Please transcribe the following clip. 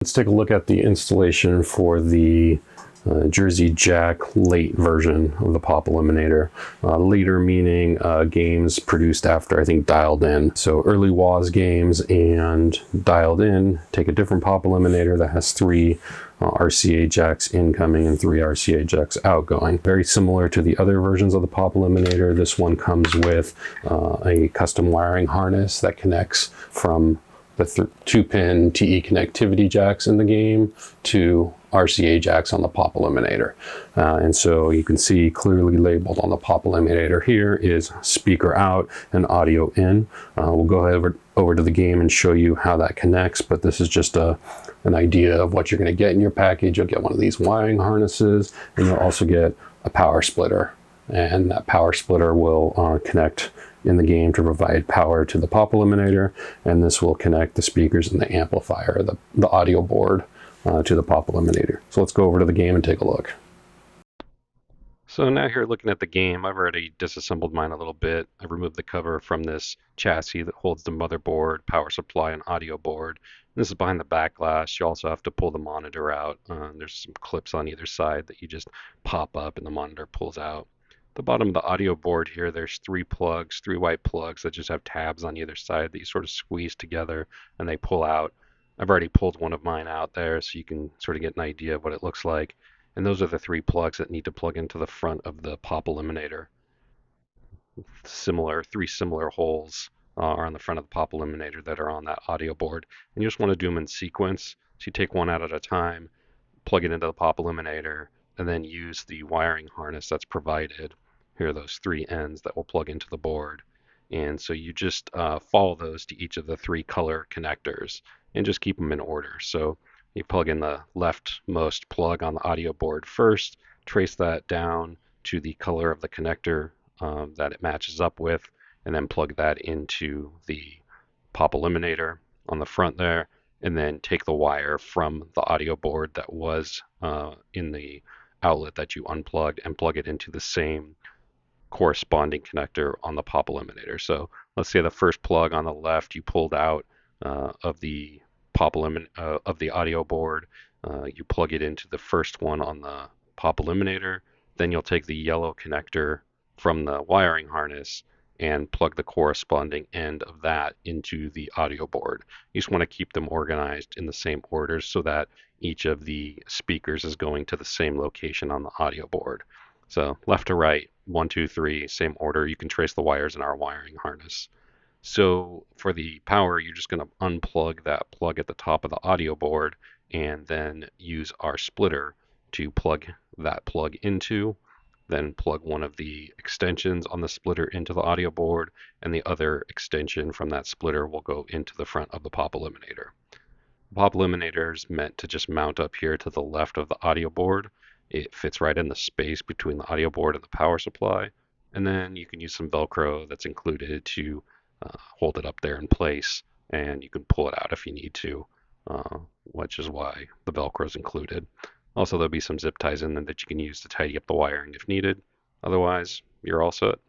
Let's take a look at the installation for the Jersey Jack late version of the Pop Eliminator. Later meaning games produced after, I think, Dialed In. So early WAS games and Dialed In take a different Pop Eliminator that has three RCA jacks incoming and three RCA jacks outgoing. Very similar to the other versions of the Pop Eliminator, this one comes with a custom wiring harness that connects from the 2-pin TE connectivity jacks in the game to RCA jacks on the Pop Eliminator. And so you can see clearly labeled on the Pop Eliminator here is speaker out and audio in. We'll go over to the game and show you how that connects, but this is just an idea of what you're going to get in your package. You'll get one of these wiring harnesses, and you'll also get a power splitter. And that power splitter will connect in the game to provide power to the Pop Eliminator, and this will connect the speakers and the amplifier, the audio board, to the Pop Eliminator. So let's go over to the game and take a look. So now here looking at the game, I've already disassembled mine a little bit. I've removed the cover from this chassis that holds the motherboard, power supply, and audio board. This is behind the back glass. You also have to pull the monitor out. There's some clips on either side that you just pop up and the monitor pulls out. The bottom of the audio board here, there's three white plugs that just have tabs on either side that you sort of squeeze together and they pull out. I've already pulled one of mine out there so you can sort of get an idea of what it looks like. And those are the three plugs that need to plug into the front of the Pop Eliminator. Three similar holes are on the front of the Pop Eliminator that are on that audio board. And you just want to do them in sequence. So you take one out at a time, plug it into the Pop Eliminator, and then use the wiring harness that's provided. Here are those three ends that will plug into the board. And so you just follow those to each of the three color connectors and just keep them in order. So you plug in the leftmost plug on the audio board first, trace that down to the color of the connector that it matches up with, and then plug that into the Pop Eliminator on the front there, and then take the wire from the audio board that was in the outlet that you unplugged and plug it into the same corresponding connector on the Pop Eliminator. So let's say the first plug on the left you pulled out of the of the audio board. You plug it into the first one on the Pop Eliminator. Then you'll take the yellow connector from the wiring harness and plug the corresponding end of that into the audio board. You just want to keep them organized in the same order so that each of the speakers is going to the same location on the audio board. So left to right, 1, 2, 3, same order. You can trace the wires in our wiring harness. So for the power, you're just going to unplug that plug at the top of the audio board and then use our splitter to plug that plug into. Then plug one of the extensions on the splitter into the audio board, and the other extension from that splitter will go into the front of the Pop Eliminator. The Pop Eliminator is meant to just mount up here to the left of the audio board. It fits right in the space between the audio board and the power supply, and then you can use some Velcro that's included to hold it up there in place, and you can pull it out if you need to, which is why the Velcro is included. Also, there'll be some zip ties in there that you can use to tidy up the wiring if needed. Otherwise, you're all set.